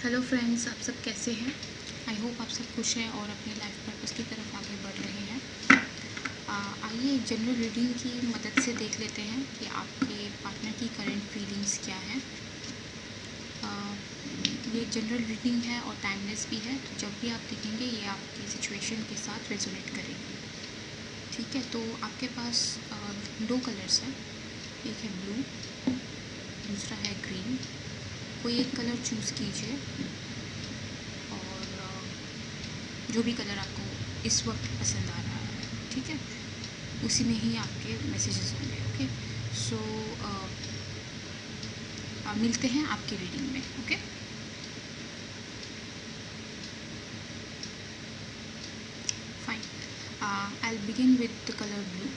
Hello friends, आप सब कैसे हैं। आई होप आप सब खुश हैं और अपनी लाइफ पर्पस की तरफ आगे बढ़ रहे हैं। आइए एक जनरल रीडिंग की मदद से देख लेते हैं कि आपके पार्टनर की करंट फीलिंग्स क्या हैं। ये जनरल रीडिंग है और टाइमलेस भी है, तो जब भी आप देखेंगे ये आपकी सिचुएशन के साथ रेजोनेट करेगी। ठीक है, तो आपके पास दो कलर्स हैं। एक है ब्लू, दूसरा है ग्रीन। कोई एक कलर चूज़ कीजिए और जो भी कलर आपको इस वक्त पसंद आ रहा है, ठीक है, उसी में ही आपके मैसेजेस होंगे। ओके, सो मिलते हैं आपकी रीडिंग में। Okay, fine. I will begin with the colour blue.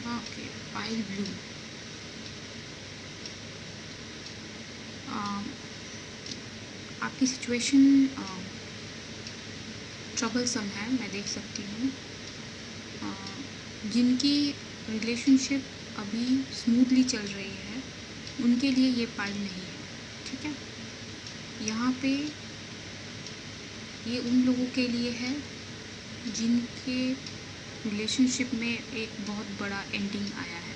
Okay, pile blue. आपकी सिचुएशन ट्रबलसम है, मैं देख सकती हूँ। जिनकी रिलेशनशिप अभी स्मूथली चल रही है उनके लिए ये पाइल नहीं है। ठीक है, यहाँ पे ये उन लोगों के लिए है जिनके रिलेशनशिप में एक बहुत बड़ा एंडिंग आया है।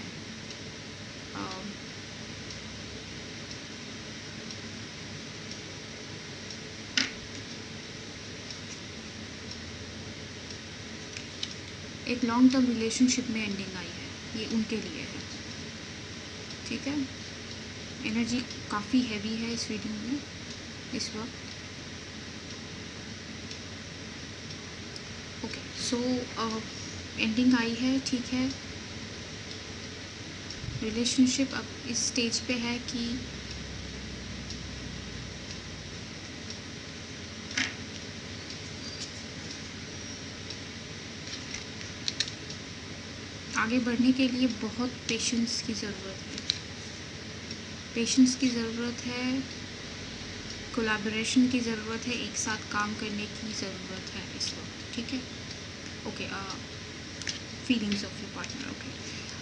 एक लॉन्ग टर्म रिलेशनशिप में एंडिंग आई है, ये उनके लिए है। ठीक है, एनर्जी काफ़ी हैवी है इस रीडिंग में इस वक्त। ओके, सो एंडिंग आई है, ठीक है। रिलेशनशिप अब इस स्टेज पे है कि आगे बढ़ने के लिए बहुत पेशेंस की ज़रूरत है। पेशेंस की ज़रूरत है, कोलैबोरेशन की ज़रूरत है, एक साथ काम करने की ज़रूरत है इस वक्त। ठीक है, okay. Feelings of your partner. Okay,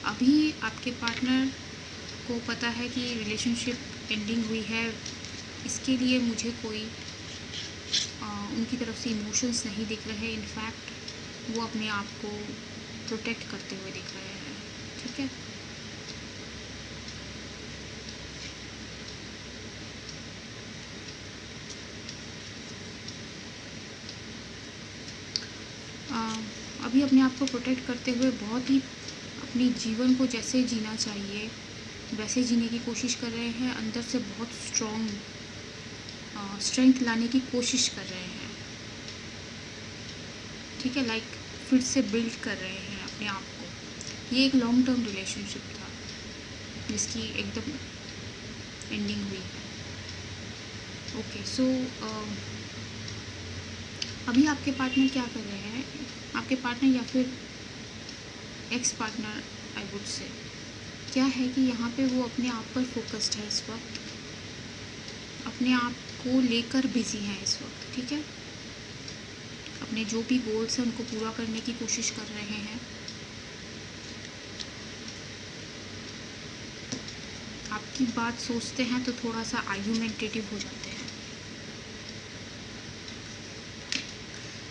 अभी आपके पार्टनर को पता है कि रिलेशनशिप एंडिंग हुई है, इसके लिए मुझे कोई उनकी तरफ से इमोशंस नहीं दिख रहे। इनफैक्ट वो अपने आप को प्रोटेक्ट करते हुए दिख रहे हैं। ठीक है, अभी अपने आप को प्रोटेक्ट करते हुए बहुत ही अपने जीवन को जैसे जीना चाहिए वैसे जीने की कोशिश कर रहे हैं, अंदर से बहुत स्ट्रेंथ लाने की कोशिश कर रहे हैं, ठीक है, लाइक फिर से बिल्ड कर रहे हैं अपने आप को। ये एक लॉन्ग टर्म रिलेशनशिप था जिसकी एकदम एंडिंग हुई है। ओके, सो अभी आपके पार्टनर क्या कर रहे हैं? आपके पार्टनर या फिर ex partner, I would say, क्या है कि यहाँ पे वो अपने आप पर फोकस्ड है इस वक्त, अपने आप को लेकर बिजी है इस वक्त, ठीक है। अपने जो भी गोल्स हैं उनको पूरा करने की कोशिश कर रहे हैं। आपकी बात सोचते हैं तो थोड़ा सा आर्ग्यूमेंटेटिव हो जाते हैं,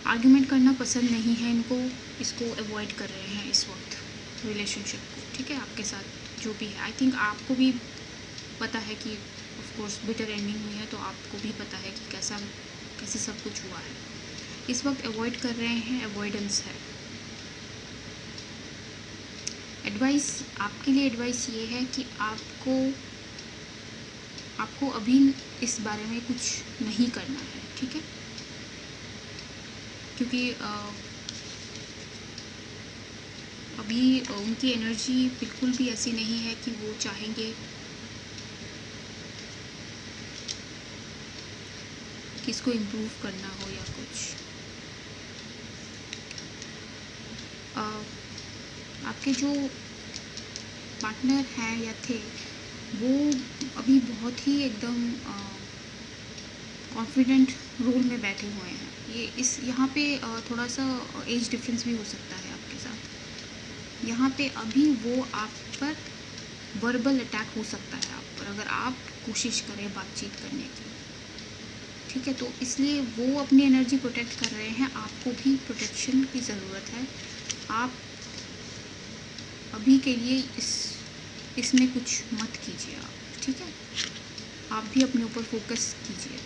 आर्ग्यूमेंट करना पसंद नहीं है इनको, इसको अवॉइड कर रहे हैं इस वक्त रिलेशनशिप को, ठीक है, आपके साथ जो भी है। आई थिंक आपको भी पता है कि ऑफ कोर्स बिटर एंडिंग हुई है, तो आपको भी पता है कि कैसे सब कुछ हुआ है। इस वक्त अवॉइड कर रहे हैं, अवॉइडेंस है। एडवाइस आपके लिए, एडवाइस ये है कि आपको अभी इस बारे में कुछ नहीं करना है, ठीक है, क्योंकि अभी उनकी एनर्जी बिल्कुल भी ऐसी नहीं है कि वो चाहेंगे कि इसको इम्प्रूव करना हो या कुछ। आपके जो पार्टनर हैं या थे, वो अभी बहुत ही एकदम कॉन्फिडेंट रोल में बैठे हुए हैं। यहाँ पे थोड़ा सा एज डिफरेंस भी हो सकता है आपके साथ। यहाँ पे अभी वो आप पर वर्बल अटैक हो सकता है आप पर, अगर आप कोशिश करें बातचीत करने की, ठीक है। तो इसलिए वो अपनी एनर्जी प्रोटेक्ट कर रहे हैं, आपको भी प्रोटेक्शन की ज़रूरत है। आप अभी के लिए इसमें कुछ मत कीजिए आप, ठीक है। आप भी अपने ऊपर फोकस कीजिए,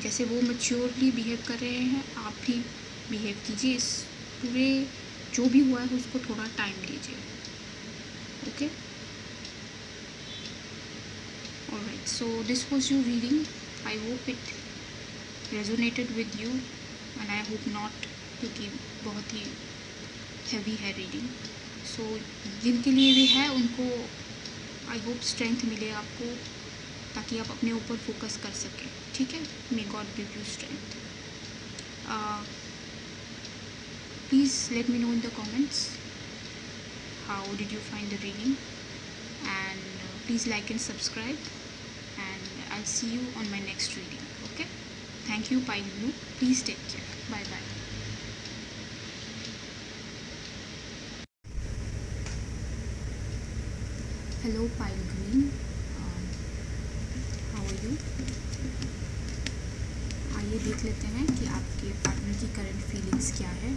जैसे वो मैच्योरली बिहेव कर रहे हैं आप भी बिहेव कीजिए। इस पूरे जो भी हुआ है उसको थोड़ा टाइम दीजिए, okay. Alright, so this was your reading. I hope it resonated with you and I hope not, क्योंकि बहुत ही हैवी है रीडिंग। सो जिनके लिए भी है उनको आई होप स्ट्रेंथ मिले आपको, ताकि आप अपने ऊपर फोकस कर सकें, ठीक है। May God give you strength. Please let me know in the comments how did you find the reading, and please like and subscribe, and I see you on my next reading, okay. Thank you pile blue, please take care, bye bye. Hello pile green, how are you? आइए देख लेते हैं कि आपके partner की current feelings क्या है।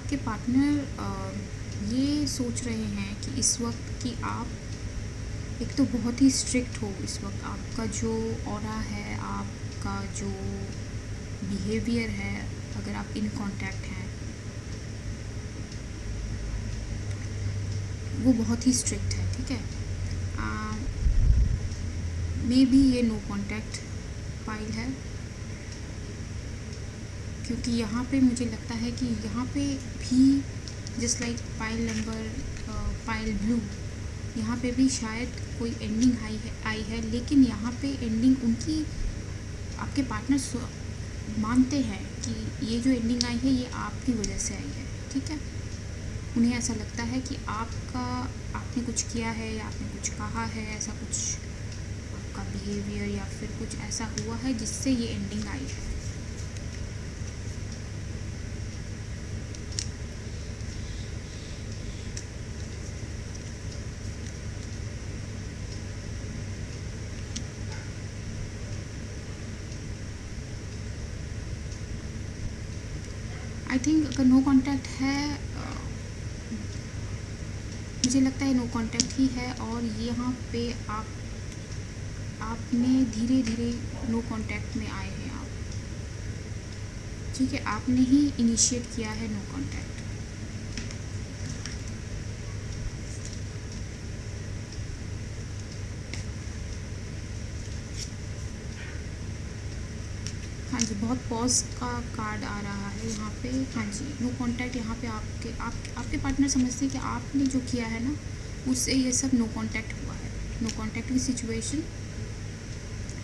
आपके पार्टनर ये सोच रहे हैं कि इस वक्त कि आप एक तो बहुत ही स्ट्रिक्ट हो, इस वक्त आपका जो ऑरा है, आपका जो बिहेवियर है, अगर आप इन कांटेक्ट हैं वो बहुत ही स्ट्रिक्ट है, ठीक है। मे बी ये नो कांटेक्ट फाइल है, क्योंकि यहाँ पे मुझे लगता है कि यहाँ पे भी just like file number file blue, यहाँ पे भी शायद कोई एंडिंग आई है, लेकिन यहाँ पे एंडिंग उनकी आपके पार्टनर मानते हैं कि ये जो एंडिंग आई है ये आपकी वजह से आई है, ठीक है। उन्हें ऐसा लगता है कि आपने कुछ किया है या आपने कुछ कहा है, ऐसा कुछ आपका बिहेवियर या फिर कुछ ऐसा हुआ है जिससे ये एंडिंग आई है। आई थिंक अगर नो कांटेक्ट है, मुझे लगता है नो कांटेक्ट ही है, और यहाँ पे आपने धीरे धीरे नो कांटेक्ट में आए हैं आप, ठीक है। आपने ही इनिशिएट किया है नो कांटेक्ट। हाँ जी, बहुत पॉज का कार्ड आ रहा है यहाँ पे। हाँ जी, नो कांटेक्ट यहाँ पे आपके पार्टनर समझते हैं कि आपने जो किया है ना उससे ये सब नो कांटेक्ट हुआ है। नो कांटेक्ट की सिचुएशन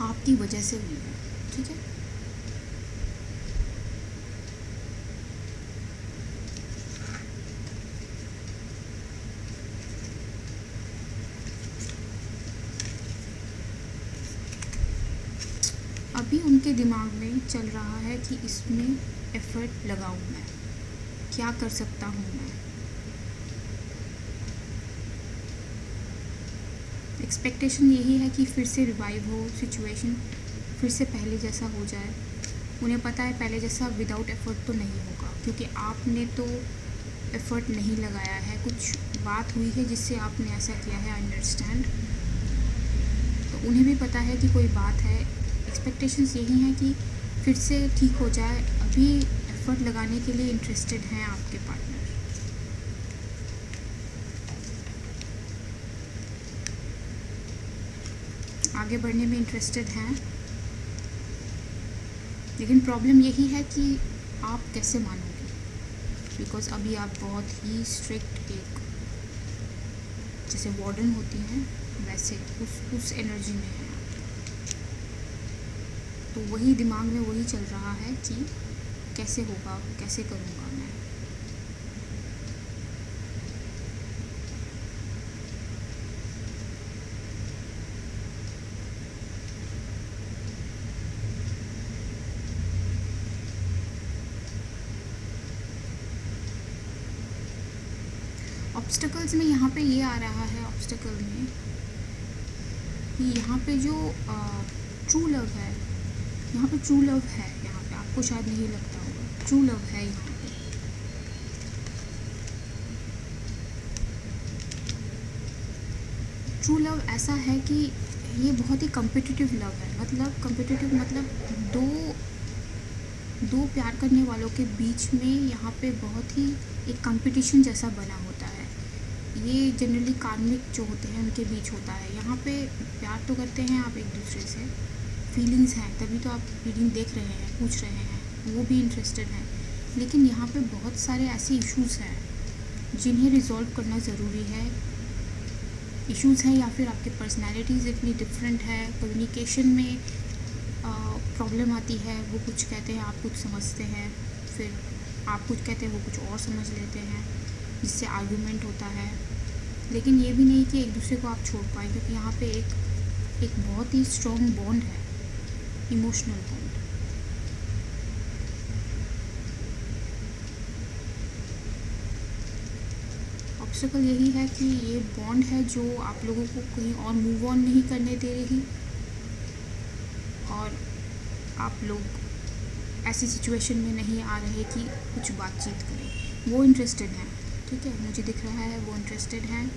आपकी वजह से हुई है, ठीक है। अभी उनके दिमाग में चल रहा है कि इसमें एफर्ट लगाऊं मैं, क्या कर सकता हूँ मैं। एक्सपेक्टेशन यही है कि फिर से रिवाइव हो सिचुएशन, फिर से पहले जैसा हो जाए। उन्हें पता है पहले जैसा विदाउट एफर्ट तो नहीं होगा, क्योंकि आपने तो एफर्ट नहीं लगाया है, कुछ बात हुई है जिससे आपने ऐसा किया है, अंडरस्टैंड। तो उन्हें भी पता है कि कोई बात है। एक्सपेक्टेशंस यही हैं कि फिर से ठीक हो जाए। अभी एफर्ट लगाने के लिए इंटरेस्टेड हैं आपके पार्टनर। आगे बढ़ने में इंटरेस्टेड हैं, लेकिन प्रॉब्लम यही है कि आप कैसे मानोगे, बिकॉज अभी आप बहुत ही स्ट्रिक्ट, एक जैसे वार्डन होती हैं वैसे उस एनर्जी में हैं। तो वही दिमाग में वही चल रहा है कि कैसे होगा, कैसे करूँगा मैं। ऑब्स्टिकल्स में यहाँ पे ये आ रहा है, ऑब्स्टिकल में कि यहाँ पे जो ट्रू लव है, यहाँ पे ट्रू लव है, यहाँ पे आपको शायद नहीं लगता होगा, ट्रू लव है यहाँ पे। ट्रू लव ऐसा है कि ये बहुत ही कम्पिटिटिव लव है, मतलब कम्पिटिटिव मतलब दो प्यार करने वालों के बीच में यहाँ पे बहुत ही एक कंपटीशन जैसा बना होता है। ये जनरली कार्मिक जो होते हैं उनके बीच होता है। यहाँ पे प्यार तो करते हैं आप एक दूसरे से, फीलिंग्स हैं, तभी तो आप रीडिंग देख रहे हैं, पूछ रहे हैं, वो भी इंटरेस्टेड हैं, लेकिन यहाँ पे बहुत सारे ऐसे इश्यूज़ हैं जिन्हें रिजॉल्व करना ज़रूरी है। इश्यूज़ हैं या फिर आपके पर्सनैलिटीज़ इतनी डिफरेंट है, कम्युनिकेशन में प्रॉब्लम आती है। वो कुछ कहते हैं, आप कुछ समझते हैं, फिर आप कुछ कहते हैं, वो कुछ और समझ लेते हैं, जिससे आर्गूमेंट होता है। लेकिन ये भी नहीं कि एक दूसरे को आप छोड़ पाएँ, क्योंकि यहाँ पे एक बहुत ही स्ट्रॉन्ग बॉन्ड है, इमोशनल बॉन्ड। ऑब्स्टिकल यही है कि ये बॉन्ड है जो आप लोगों को कहीं और मूव ऑन नहीं करने दे रही, और आप लोग ऐसी सिचुएशन में नहीं आ रहे कि कुछ बातचीत करें। वो इंटरेस्टेड हैं, ठीक है, मुझे दिख रहा है वो इंटरेस्टेड हैं।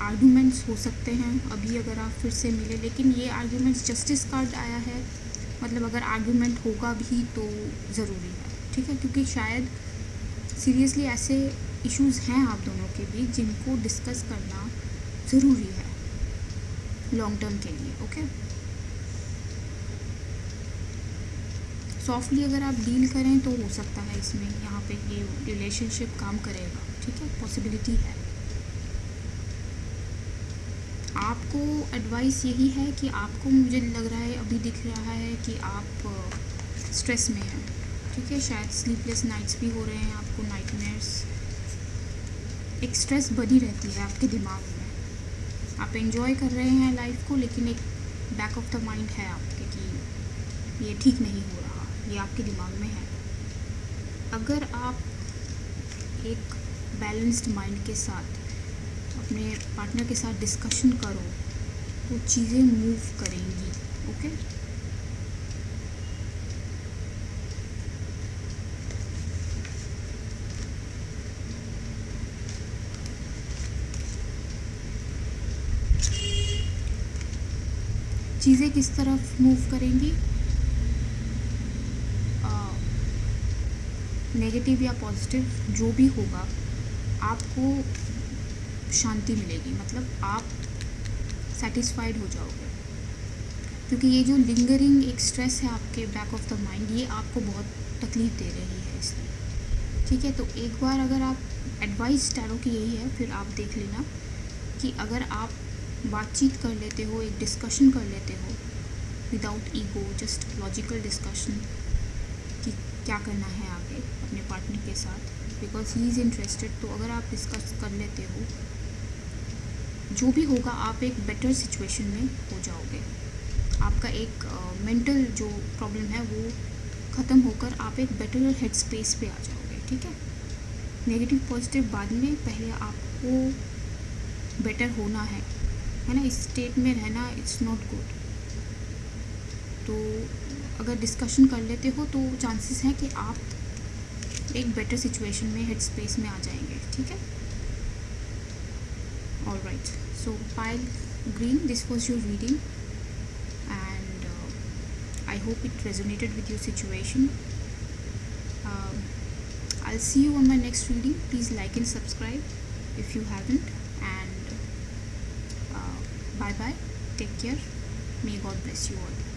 आर्गूमेंट्स हो सकते हैं अभी अगर आप फिर से मिले, लेकिन ये आर्गूमेंट्स जस्टिस कार्ड आया है, मतलब अगर आर्गूमेंट होगा भी तो ज़रूरी है, ठीक है, क्योंकि शायद सीरियसली ऐसे इश्यूज़ हैं आप दोनों के बीच जिनको डिस्कस करना ज़रूरी है लॉन्ग टर्म के लिए। ओके, सॉफ्टली अगर आप डील करें तो हो सकता है इसमें यहाँ पे ये रिलेशनशिप काम करेगा, ठीक है, पॉसिबिलिटी है। आपको एडवाइस यही है कि आपको, मुझे लग रहा है अभी दिख रहा है कि आप स्ट्रेस में हैं, ठीक है, शायद स्लीपलेस नाइट्स भी हो रहे हैं आपको, नाइटमेयर्स, एक स्ट्रेस बनी रहती है आपके दिमाग में। आप एंजॉय कर रहे हैं लाइफ को, लेकिन एक बैक ऑफ द माइंड है आपके कि ये ठीक नहीं हो रहा, ये आपके दिमाग में है। अगर आप एक बैलेंस्ड माइंड के साथ अपने पार्टनर के साथ डिस्कशन करो तो चीज़ें मूव करेंगी। ओके, चीज़ें किस तरफ मूव करेंगी, नेगेटिव या पॉजिटिव जो भी होगा, आपको शांति मिलेगी, मतलब आप सेटिस्फाइड हो जाओगे, क्योंकि ये जो लिंगरिंग एक स्ट्रेस है आपके बैक ऑफ द माइंड, ये आपको बहुत तकलीफ़ दे रही है इसलिए, ठीक है। तो एक बार अगर आप, एडवाइस टैरो की यही है, फिर आप देख लेना कि अगर आप बातचीत कर लेते हो, एक डिस्कशन कर लेते हो without ego, just logical discussion कि क्या करना है आगे अपने पार्टनर के साथ, बिकॉज ही इज़ इंटरेस्टेड, तो अगर आप डिस्कस कर लेते हो, जो भी होगा आप एक बेटर सिचुएशन में हो जाओगे, आपका एक मेंटल जो प्रॉब्लम है वो ख़त्म होकर आप एक बेटर हेड स्पेस पे आ जाओगे, ठीक है। नेगेटिव पॉजिटिव बाद में, पहले आपको बेटर होना है ना, इस स्टेट में रहना इट्स नॉट गुड। तो अगर डिस्कशन कर लेते हो तो चांसेस हैं कि आप एक बेटर सिचुएशन में, हेड स्पेस में आ जाएंगे, ठीक है। All right, so Payal green, this was your reading and I hope it resonated with your situation. I'll see you on my next reading. Please like and subscribe if you haven't, and bye bye, take care, may God bless you all.